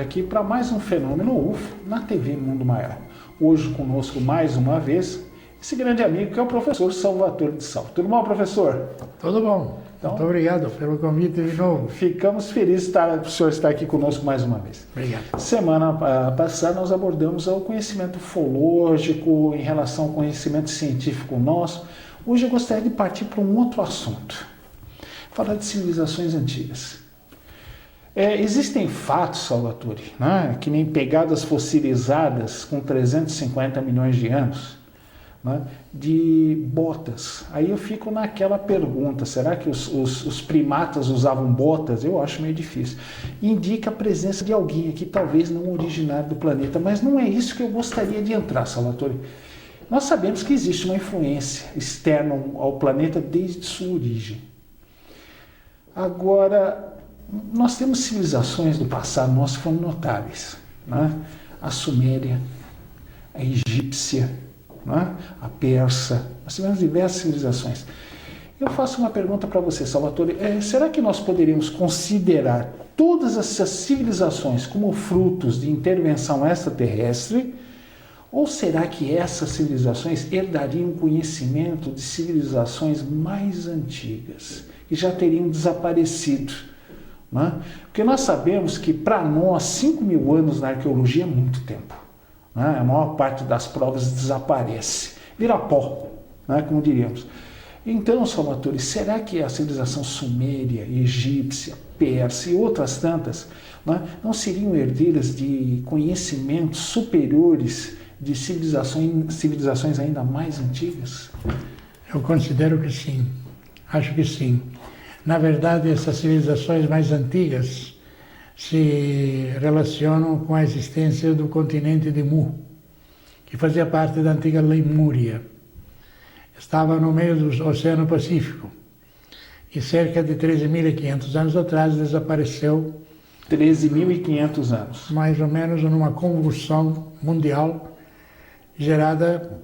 aqui para mais um Fenômeno UFO na TV Mundo Maior. Hoje conosco mais uma vez esse grande amigo que é o professor Salvatore de Salvo. Tudo bom, professor? Tudo bom. Então, muito obrigado pelo convite de novo. Ficamos felizes de o senhor estar aqui conosco mais uma vez. Obrigado. Semana passada nós abordamos o conhecimento ufológico em relação ao conhecimento científico nosso. Hoje eu gostaria de partir para um outro assunto. Falar de civilizações antigas. Existem fatos, Salvatore, né, que nem pegadas fossilizadas com 350 milhões de anos, né, de botas. Aí eu fico naquela pergunta, será que os primatas usavam botas? Eu acho meio difícil. Indica a presença de alguém aqui, talvez não originário do planeta, mas não é isso que eu gostaria de entrar, Salvatore. Nós sabemos que existe uma influência externa ao planeta desde sua origem. Agora, nós temos civilizações do passado nosso que foram notáveis, né? A Suméria, a egípcia, né? A persa, nós tivemos diversas civilizações. Eu faço uma pergunta para você, Salvatore, será que nós poderíamos considerar todas essas civilizações como frutos de intervenção extraterrestre, ou será que essas civilizações herdariam conhecimento de civilizações mais antigas, que já teriam desaparecido? Né? Porque nós sabemos que para nós 5.000 anos na arqueologia é muito tempo, né? A maior parte das provas desaparece, vira pó, né? Como diríamos. Então, Salvatore, será que a civilização suméria, egípcia, persa e outras tantas, né, não seriam herdeiras de conhecimentos superiores de civilizações ainda mais antigas? Eu considero que sim, acho que sim. Na verdade, essas civilizações mais antigas se relacionam com a existência do continente de Mu, que fazia parte da antiga Lemúria. Estava no meio do Oceano Pacífico e cerca de 13.500 anos atrás desapareceu. 13.500 anos. Mais ou menos numa convulsão mundial gerada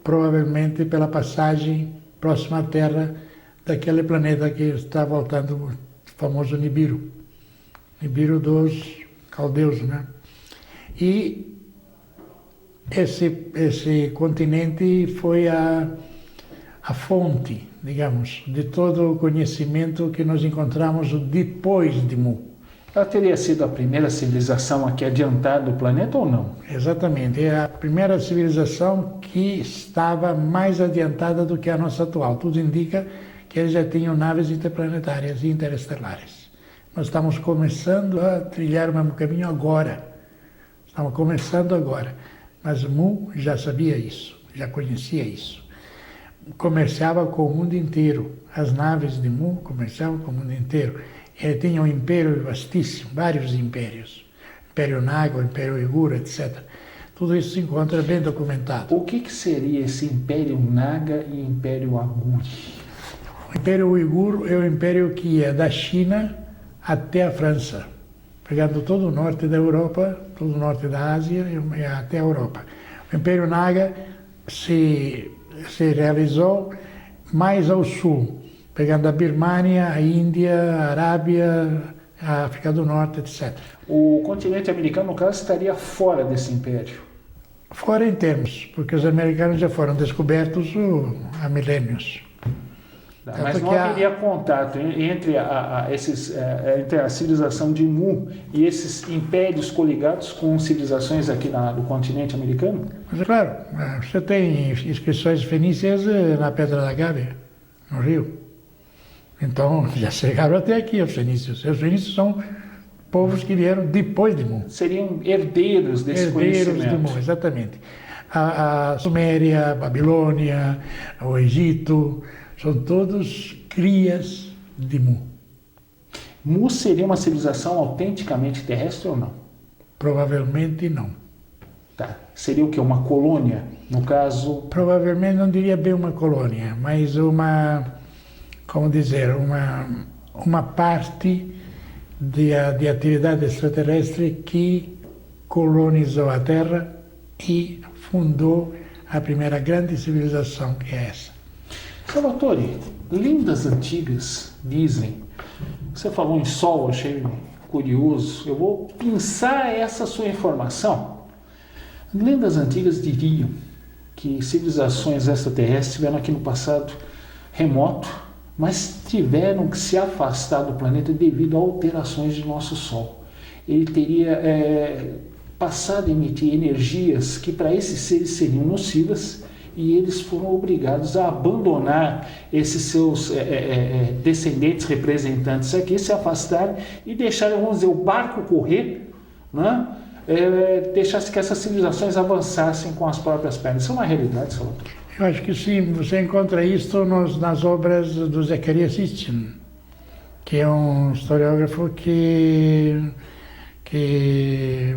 provavelmente pela passagem próxima à Terra daquele planeta que está voltando, o famoso Nibiru. Nibiru dos caldeus, né? E esse continente foi a fonte, digamos, de todo o conhecimento que nós encontramos depois de Mu. Ela teria sido a primeira civilização aqui adiantada do planeta ou não? Exatamente, é a primeira civilização que estava mais adiantada do que a nossa atual. Tudo indica que eles já tinham naves interplanetárias e interestelares. Nós estamos começando a trilhar o mesmo caminho agora. Estamos começando agora. Mas Mu já sabia isso, já conhecia isso. Comerciava com o mundo inteiro. As naves de Mu comerciavam com o mundo inteiro. Ele tinha um império vastíssimo, vários impérios. Império Naga, o Império Uigur, etc. Tudo isso se encontra bem documentado. O que seria esse Império Naga e Império Uigur? O Império Uigur é o império que ia da China até a França, pegando todo o norte da Europa, todo o norte da Ásia e até a Europa. O Império Naga se realizou mais ao sul, pegando a Birmânia, a Índia, a Arábia, a África do Norte, etc. O continente americano, no caso, estaria fora desse império? Fora em termos, porque os americanos já foram descobertos há milênios. Mas não haveria contato entre entre a civilização de Mu e esses impérios coligados com civilizações aqui do continente americano? Mas é claro, você tem inscrições fenícias na Pedra da Gávea, no Rio. Então já chegaram até aqui os fenícios. Os fenícios são povos que vieram depois de Mu. Seriam herdeiros desse conhecimento. Herdeiros de Mu, exatamente. A Suméria, a Babilônia, o Egito, são todos crias de Mu. Mu seria uma civilização autenticamente terrestre ou não? Provavelmente não. Tá. Seria o quê? Uma colônia, no caso? Provavelmente não diria bem uma colônia, mas uma parte de atividade extraterrestre que colonizou a Terra e fundou a primeira grande civilização, que é essa. Salvatore, lendas antigas dizem, você falou em Sol, achei curioso, eu vou pensar essa sua informação. Lendas antigas diriam que civilizações extraterrestres estiveram aqui no passado remoto, mas tiveram que se afastar do planeta devido a alterações de nosso Sol. Ele teria passado a emitir energias que para esses seres seriam nocivas, e eles foram obrigados a abandonar esses seus descendentes representantes aqui, se afastarem e deixarem, vamos dizer, o barco correr, né? Deixasse que essas civilizações avançassem com as próprias pernas. Isso é uma realidade, Salvador? Eu acho que sim, você encontra isso nas obras do Zecharia Sitchin, que é um historiógrafo que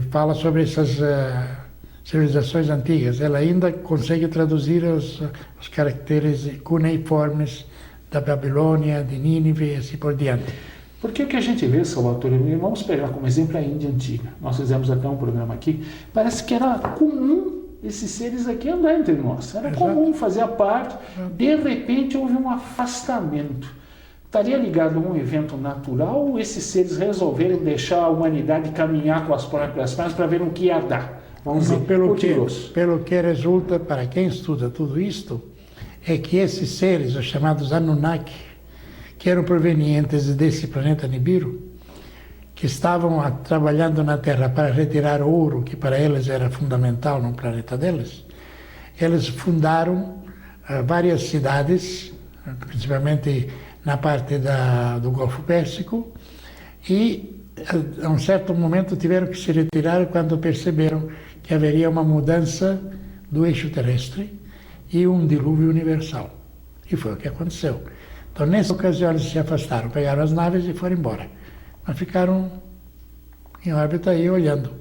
fala sobre essas civilizações antigas. Ela ainda consegue traduzir os caracteres cuneiformes da Babilônia, de Nínive e assim por diante. Porque o que a gente vê, Salvatore, vamos pegar como exemplo a Índia antiga. Nós fizemos até um programa aqui. Parece que era comum esses seres aqui andar entre nós. Era comum, fazia parte. De repente houve um afastamento. Estaria ligado a um evento natural ou esses seres resolveram deixar a humanidade caminhar com as próprias pernas para ver o que ia dar? Vamos dizer, pelo que resulta para quem estuda tudo isto, é que esses seres, os chamados Anunnaki, que eram provenientes desse planeta Nibiru, que estavam trabalhando na Terra para retirar ouro, que para eles era fundamental no planeta deles, eles fundaram várias cidades, principalmente na parte do Golfo Pérsico, e a um certo momento tiveram que se retirar quando perceberam que haveria uma mudança do eixo terrestre e um dilúvio universal. E foi o que aconteceu. Então, nessa ocasião, eles se afastaram, pegaram as naves e foram embora. Mas ficaram em órbita aí olhando.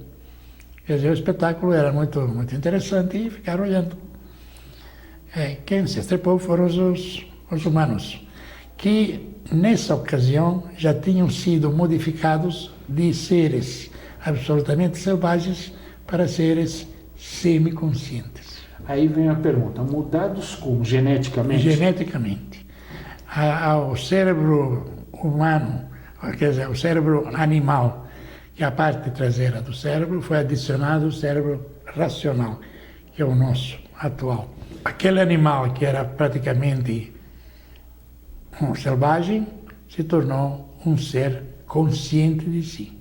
Quer dizer, o espetáculo era muito, muito interessante e ficaram olhando. Quem se estrepou foram os humanos, que nessa ocasião já tinham sido modificados de seres absolutamente selvagens para seres semiconscientes. Aí vem a pergunta, mudados como? Geneticamente? Geneticamente. Ao cérebro humano, quer dizer, o cérebro animal, que é a parte traseira do cérebro, foi adicionado o cérebro racional, que é o nosso atual. Aquele animal que era praticamente um selvagem se tornou um ser consciente de si.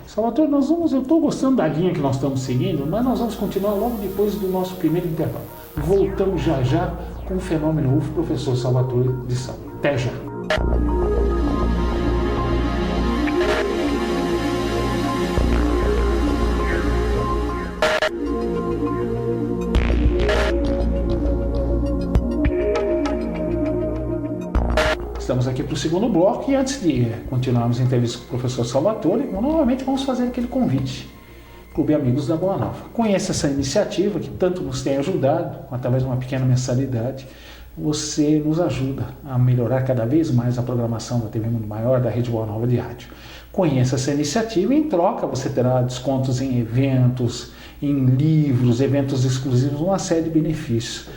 Salvatore, eu estou gostando da linha que nós estamos seguindo, mas nós vamos continuar logo depois do nosso primeiro intervalo. Voltamos já com o fenômeno UFO, professor Salvatore de Sá. Até já. Estamos aqui para o segundo bloco e antes de continuarmos a entrevista com o professor Salvatore, novamente vamos fazer aquele convite. Clube Amigos da Boa Nova. Conheça essa iniciativa que tanto nos tem ajudado, através de uma pequena mensalidade. Você nos ajuda a melhorar cada vez mais a programação da TV Mundo Maior, da Rede Boa Nova de Rádio. Conheça essa iniciativa e em troca você terá descontos em eventos, em livros, eventos exclusivos, uma série de benefícios.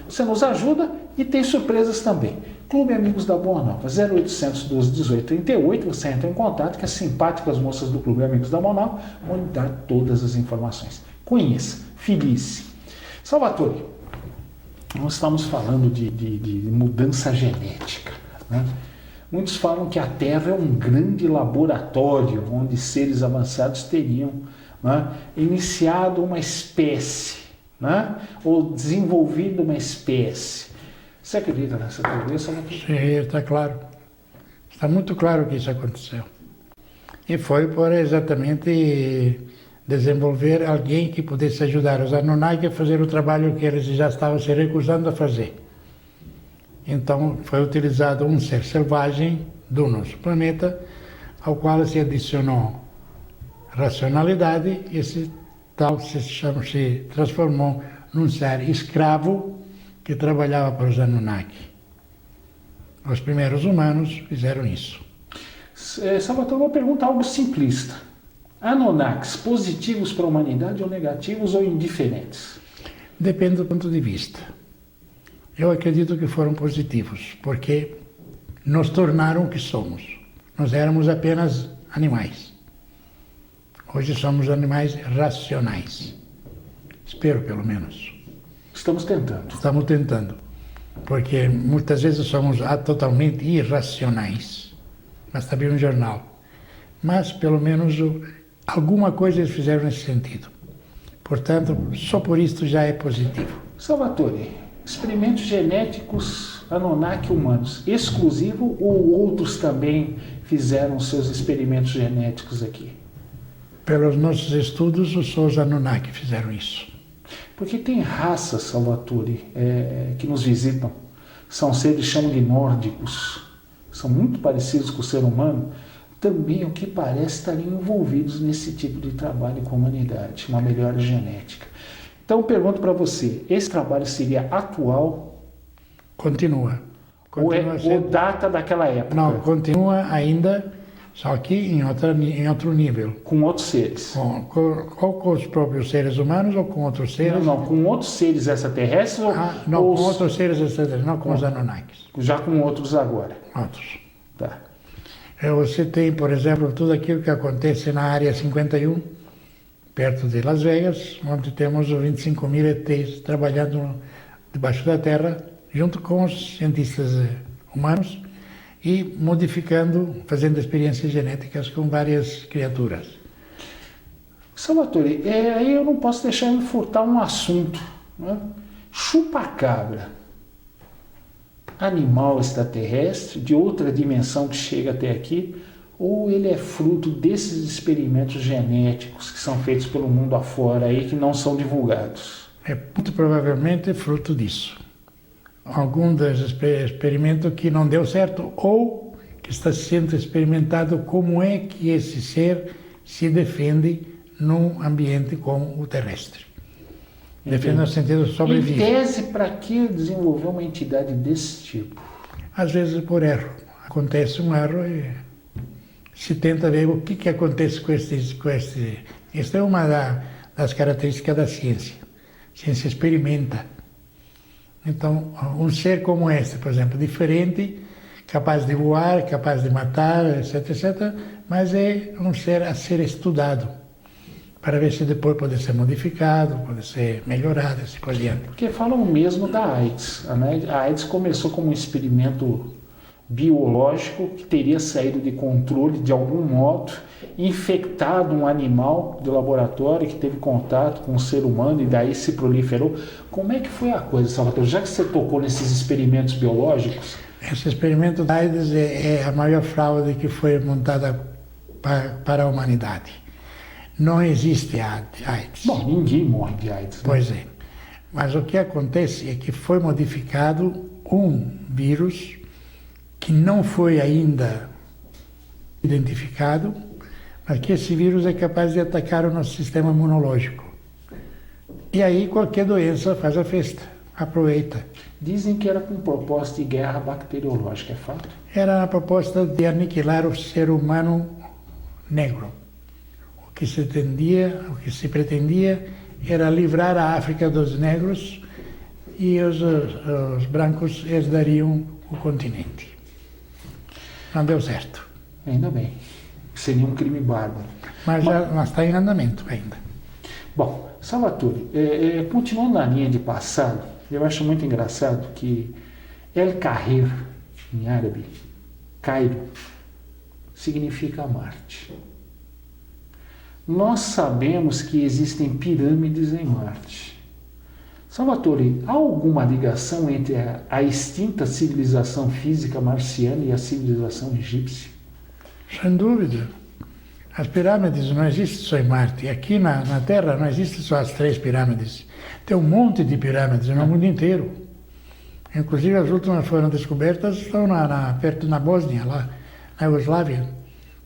Você nos ajuda e tem surpresas também. Clube Amigos da Boa Nova, 0800 12 18 38, você entra em contato que as simpáticas moças do Clube Amigos da Boa Nova vão lhe dar todas as informações. Conheça, felice. Salvatore, nós estamos falando de mudança genética, né? Muitos falam que a Terra é um grande laboratório onde seres avançados teriam, né, iniciado uma espécie, né, ou desenvolvido uma espécie. Você acredita nessa teoria? Sim, está claro. Está muito claro que isso aconteceu. E foi por exatamente desenvolver alguém que pudesse ajudar os Anunnaki a fazer o trabalho que eles já estavam se recusando a fazer. Então foi utilizado um ser selvagem do nosso planeta, ao qual se adicionou racionalidade, e esse tal se transformou num ser escravo que trabalhava para os Anunnaki. Os primeiros humanos fizeram isso. Salvatore, uma pergunta algo simplista. Anunnakis, positivos para a humanidade ou negativos ou indiferentes? Depende do ponto de vista. Eu acredito que foram positivos, porque nos tornaram o que somos. Nós éramos apenas animais. Hoje somos animais racionais. Espero, pelo menos. Estamos tentando. Estamos tentando. Porque muitas vezes somos totalmente irracionais. Mas também um jornal. Mas, pelo menos, alguma coisa eles fizeram nesse sentido. Portanto, só por isso já é positivo. Salvatore, experimentos genéticos Anunnaki humanos, exclusivo ou outros também fizeram seus experimentos genéticos aqui? Pelos nossos estudos, só os Anunnaki fizeram isso. Porque tem raças, Salvatore, que nos visitam. São seres chamam de nórdicos. São muito parecidos com o ser humano. Também, o que parece, estariam envolvidos nesse tipo de trabalho com a humanidade, uma melhora genética. Então, eu pergunto para você, esse trabalho seria atual? Continua. Ou data daquela época? Não, continua ainda, só que em outro nível. Com outros seres? Ou com os próprios seres humanos ou com outros seres? Não, com outros seres extraterrestres? Não, com outros seres extraterrestres, não com os Anunnakis. Já com outros agora? Outros. Tá. Você tem, por exemplo, tudo aquilo que acontece na área 51, perto de Las Vegas, onde temos 25.000 ETs trabalhando debaixo da terra, junto com os cientistas humanos e modificando, fazendo experiências genéticas com várias criaturas. Salvatore, aí eu não posso deixar de furtar um assunto, né? Chupacabra, animal extraterrestre de outra dimensão que chega até aqui, ou ele é fruto desses experimentos genéticos que são feitos pelo mundo afora aí, que não são divulgados? É muito provavelmente fruto disso. Algum dos experimentos que não deu certo ou que está sendo experimentado como é que esse ser se defende num ambiente como o terrestre. Defende no sentido de sobreviver. Em tese, para que desenvolver uma entidade desse tipo? Às vezes por erro. Acontece um erro e se tenta ver o que acontece com este. Esta é uma das características da ciência. A ciência experimenta. Então, um ser como este, por exemplo, diferente, capaz de voar, capaz de matar, etc., etc., mas é um ser a ser estudado, para ver se depois pode ser modificado, pode ser melhorado, assim por diante. Porque falam mesmo da AIDS. A AIDS começou como um experimento biológico que teria saído de controle de algum modo, infectado um animal de laboratório que teve contato com um ser humano e daí se proliferou. Como é que foi a coisa, Salvatore? Já que você tocou nesses experimentos biológicos? Esse experimento da AIDS é a maior fraude que foi montada para a humanidade. Não existe AIDS. Bom, ninguém morre de AIDS. Né? Pois é. Mas o que acontece é que foi modificado um vírus que não foi ainda identificado, mas que esse vírus é capaz de atacar o nosso sistema imunológico. E aí qualquer doença faz a festa, aproveita. Dizem que era com propósito de guerra bacteriológica, é fato? Era a proposta de aniquilar o ser humano negro. O que se pretendia era livrar a África dos negros e os brancos herdariam o continente. Não deu certo. Ainda bem. Seria um crime bárbaro. Mas está em andamento ainda. Bom, Salvatore, continuando na linha de passado, eu acho muito engraçado que El Kahir, em árabe, Cairo, significa Marte. Nós sabemos que existem pirâmides em Marte. Salvatore, há alguma ligação entre a extinta civilização física marciana e a civilização egípcia? Sem dúvida. As pirâmides não existem só em Marte. Aqui na Terra não existem só as 3 pirâmides. Tem um monte de pirâmides no mundo inteiro. Inclusive as últimas foram descobertas, estão perto na Bósnia, lá na Iugoslávia.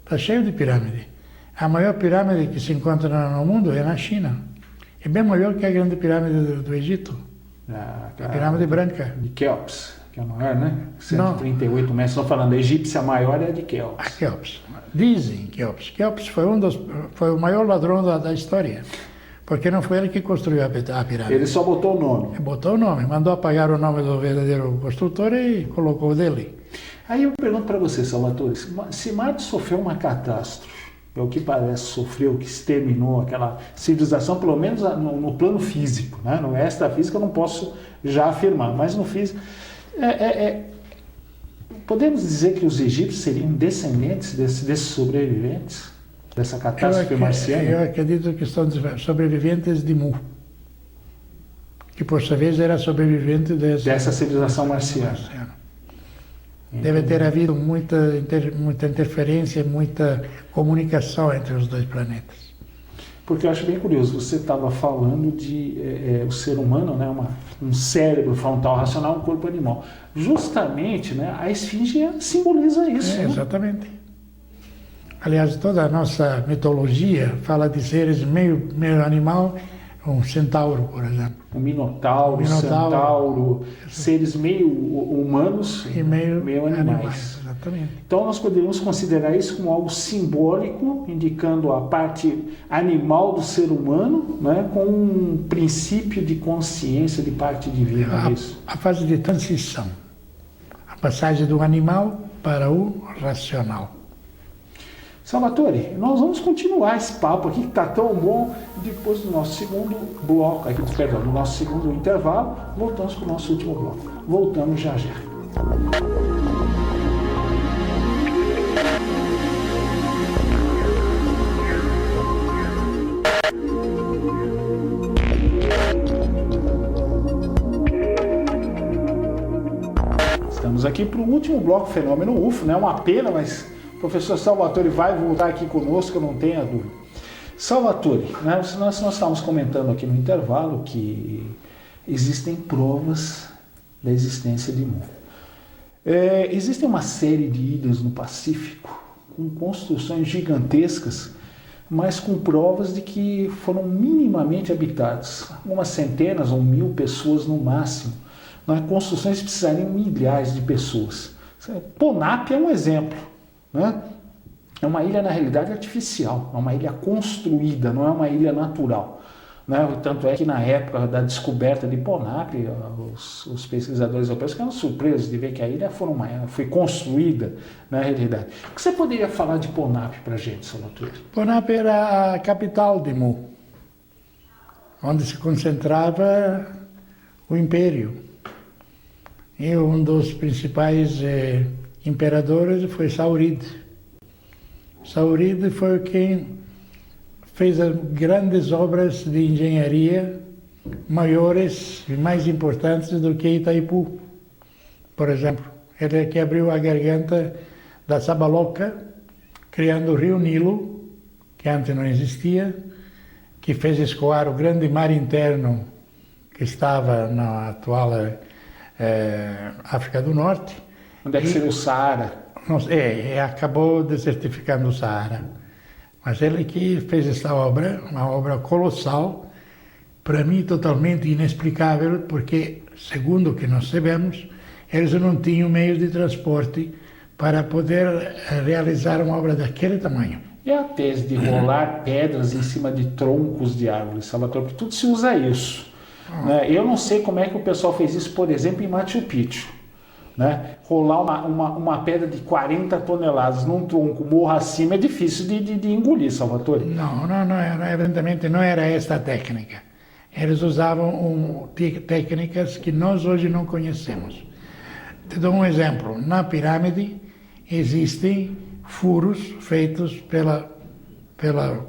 Está cheio de pirâmide. A maior pirâmide que se encontra no mundo é na China. É bem maior que a grande pirâmide do Egito. A pirâmide branca. De Quéops, que é a maior, né? 138 metros. Estão falando, a egípcia maior é a de Quéops. A Quéops. Dizem Quéops. Quéops foi o maior ladrão da história. Porque não foi ele que construiu a pirâmide. Ele só botou o nome. Botou o nome. Mandou apagar o nome do verdadeiro construtor e colocou o dele. Aí eu pergunto para você, Salvatore, se Marte sofreu uma catástrofe, é o que parece, sofreu, que exterminou aquela civilização, pelo menos no plano físico, né? No extrafísico eu não posso já afirmar, mas no físico... podemos dizer que os egípcios seriam descendentes desses sobreviventes, dessa catástrofe marciana? Eu acredito que são sobreviventes de Mu, que por sua vez era sobrevivente dessa civilização marciana. Deve ter havido muita interferência, muita comunicação entre os dois planetas. Porque eu acho bem curioso, você estava falando de o ser humano, né, um cérebro frontal racional, um corpo animal. Justamente, né, a esfinge simboliza isso. Né? Exatamente. Aliás, toda a nossa mitologia fala de seres meio animal, um centauro, por exemplo. Um minotauro, centauro, seres meio humanos e meio animais. Exatamente. Então nós podemos considerar isso como algo simbólico, indicando a parte animal do ser humano, né, com um princípio de consciência de parte divina. A fase de transição, a passagem do animal para o racional. Salvatore, nós vamos continuar esse papo aqui que está tão bom depois do nosso segundo bloco, do nosso segundo intervalo, voltamos para o nosso último bloco. Voltamos já já. Estamos aqui para o último bloco, Fenômeno UFO, né? Uma pena, mas o professor Salvatore vai voltar aqui conosco, eu não tenho a dúvida. Salvatore, né? nós estávamos comentando aqui no intervalo que existem provas da existência de Mu. Existe uma série de ilhas no Pacífico com construções gigantescas, mas com provas de que foram minimamente habitadas. Algumas centenas ou 1000 pessoas no máximo. Nas construções precisariam milhares de pessoas. Ponap é um exemplo. Né? É uma ilha, na realidade, artificial, é uma ilha construída, não é uma ilha natural. Né? Tanto é que na época da descoberta de Ponap, os pesquisadores europeus ficaram surpresos de ver que a ilha foi construída na realidade. O que você poderia falar de Ponap para a gente, Salvatore? Ponap era a capital de Mu, onde se concentrava o Império. E um dos principais imperadores foi Sauride. Sauride foi quem fez as grandes obras de engenharia maiores e mais importantes do que Itaipu. Por exemplo, ele é que abriu a garganta da Sabaloca, criando o rio Nilo, que antes não existia, que fez escoar o grande mar interno que estava na atual África do Norte. Onde é que seria o Saara? Acabou desertificando o Saara. Mas ele que fez esta obra, uma obra colossal, para mim totalmente inexplicável, porque, segundo o que nós sabemos, eles não tinham meios de transporte para poder realizar uma obra daquele tamanho. E a tese de rolar pedras em cima de troncos de árvores, Salvatore, porque tudo se usa isso. Né? Eu não sei como é que o pessoal fez isso, por exemplo, em Machu Picchu. Né? Rolar uma pedra de 40 toneladas num tronco morro acima é difícil de engolir, Salvatore. Não, evidentemente não era esta a técnica. Eles usavam técnicas que nós hoje não conhecemos. Te dou um exemplo. Na pirâmide existem furos feitos pela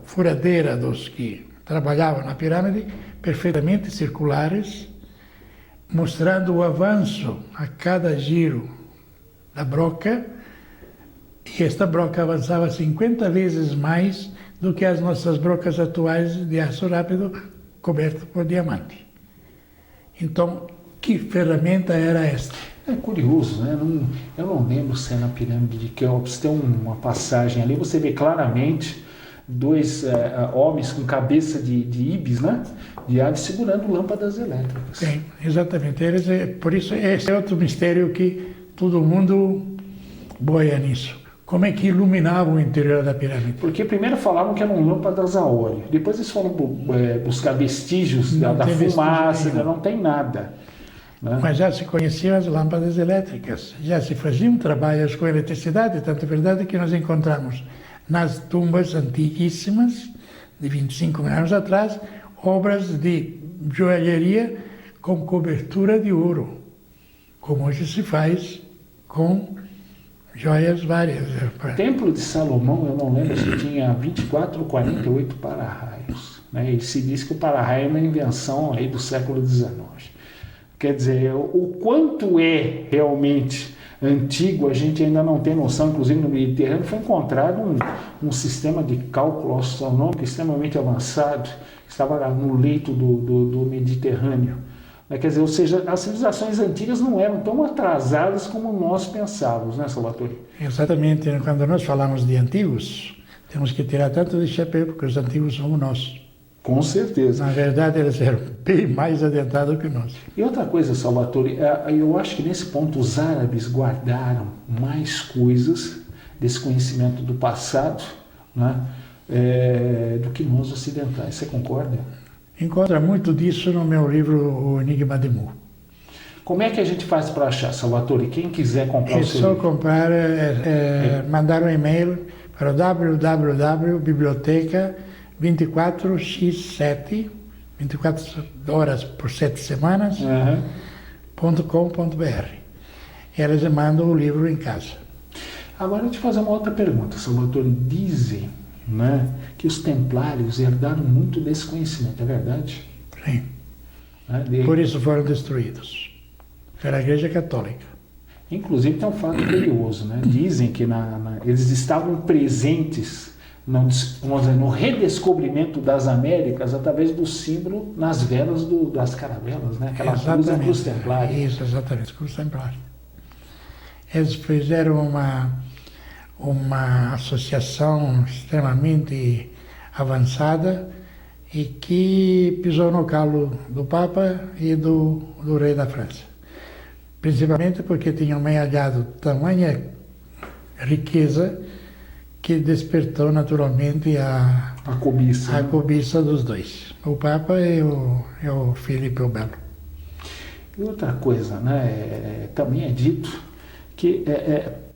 furadeira dos que trabalhavam na pirâmide, perfeitamente circulares, mostrando o avanço a cada giro da broca, e esta broca avançava 50 vezes mais do que as nossas brocas atuais de aço rápido coberto por diamante. Então, que ferramenta era esta? É curioso, né? Eu não lembro se é na pirâmide de Quéops, tem uma passagem ali, você vê claramente dois homens com cabeça de ibis, né? De aves segurando lâmpadas elétricas. Sim, exatamente. Por isso, esse é outro mistério que todo mundo boia nisso. Como é que iluminava o interior da pirâmide? Porque primeiro falavam que eram lâmpadas a óleo, depois eles foram buscar vestígios da fumaça, não tem nada. né? Mas já se conheciam as lâmpadas elétricas, já se faziam trabalhos com eletricidade, tanto é verdade que nós encontramos nas tumbas antiguíssimas, de 25 mil anos atrás, obras de joalheria com cobertura de ouro, como hoje se faz com joias várias. O Templo de Salomão, eu não lembro se tinha 24 ou 48 para-raios, né? E se diz que o para-raio é uma invenção aí do século XIX. Quer dizer, o quanto é realmente antigo, a gente ainda não tem noção. Inclusive no Mediterrâneo foi encontrado um sistema de cálculo astronômico extremamente avançado, que estava no leito do Mediterrâneo. Quer dizer, ou seja, as civilizações antigas não eram tão atrasadas como nós pensávamos, né, Salvatore? Exatamente. Quando nós falamos de antigos, temos que tirar tanto de chapéu, porque os antigos somos nós. Com certeza. Na verdade, eles eram bem mais adiantados que nós. E outra coisa, Salvatore, eu acho que nesse ponto os árabes guardaram mais coisas desse conhecimento do passado, né, do que nós ocidentais. Você concorda? Encontra muito disso no meu livro O Enigma de Mu. Como é que a gente faz para achar, Salvatore? Quem quiser comprar o seu só livro? comprar, mandar um e-mail para o www.biblioteca24x7, 24 horas por 7 semanas, .com.br. E eles mandam o livro em casa. Agora eu te fazer uma outra pergunta, Salvatore. Dizem, né, que os templários herdaram muito desse conhecimento, é verdade? Sim. Por isso foram destruídos pela Igreja Católica. Inclusive tem um fato curioso, né? Dizem que eles estavam presentes no redescobrimento das Américas através do símbolo nas velas das caravelas, né? Aquela cruz templária. Isso, exatamente, cruz templária. Eles fizeram uma associação extremamente avançada e que pisou no calo do Papa e do rei da França. Principalmente porque tinham amealhado tamanha riqueza que despertou naturalmente a cobiça dos dois, o Papa e o Filipe o Belo. E outra coisa, né, também é dito que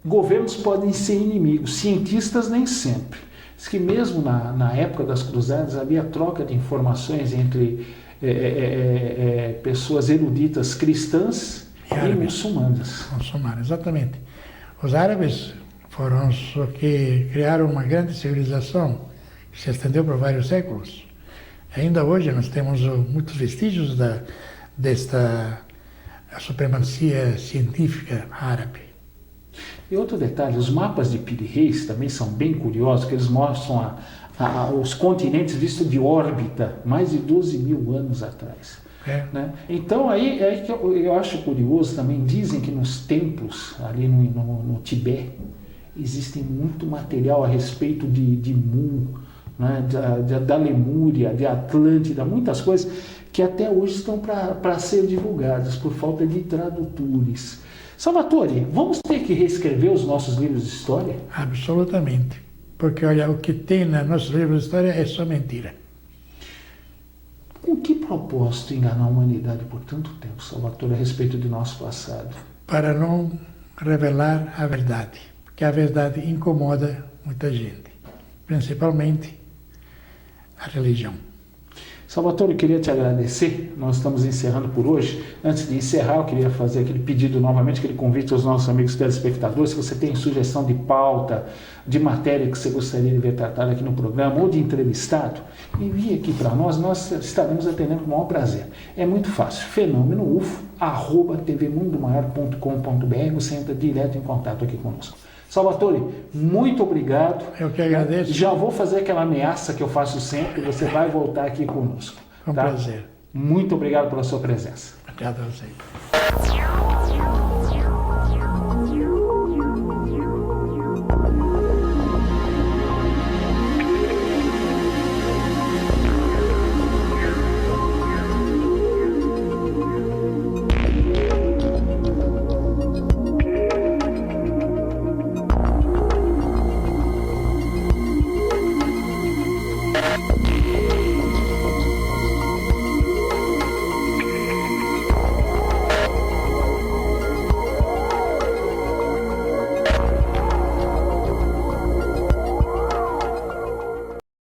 governos podem ser inimigos, cientistas nem sempre. Diz que mesmo na época das cruzadas havia troca de informações entre pessoas eruditas cristãs e muçulmanas. Muçulmanas, exatamente. Os árabes foram os que criaram uma grande civilização que se estendeu por vários séculos. Ainda hoje nós temos muitos vestígios desta supremacia científica árabe. E outro detalhe, os mapas de Piri Reis também são bem curiosos, que eles mostram os continentes vistos de órbita mais de 12 mil anos atrás. Né? Então aí é que eu acho curioso também, dizem que nos templos ali no Tibete existe muito material a respeito de Mu, né? da Lemúria, de Atlântida, muitas coisas que até hoje estão para ser divulgadas por falta de tradutores. Salvatore, vamos ter que reescrever os nossos livros de história? Absolutamente. Porque, olha, o que tem nos nossos livros de história é só mentira. Com que propósito enganar a humanidade por tanto tempo, Salvatore, a respeito do nosso passado? Para não revelar a verdade. Porque a verdade incomoda muita gente. Principalmente a religião. Salvatore, eu queria te agradecer, nós estamos encerrando por hoje. Antes de encerrar, eu queria fazer aquele pedido novamente, aquele convite aos nossos amigos telespectadores. Se você tem sugestão de pauta, de matéria que você gostaria de ver tratada aqui no programa, ou de entrevistado, envie aqui para nós estaremos atendendo com o maior prazer. É muito fácil, fenômenoufo@tvmundomaior.com.br, você entra direto em contato aqui conosco. Salvatore, muito obrigado. Eu que agradeço. Já vou fazer aquela ameaça que eu faço sempre, você vai voltar aqui conosco. Com prazer. Muito obrigado pela sua presença. Obrigado a você.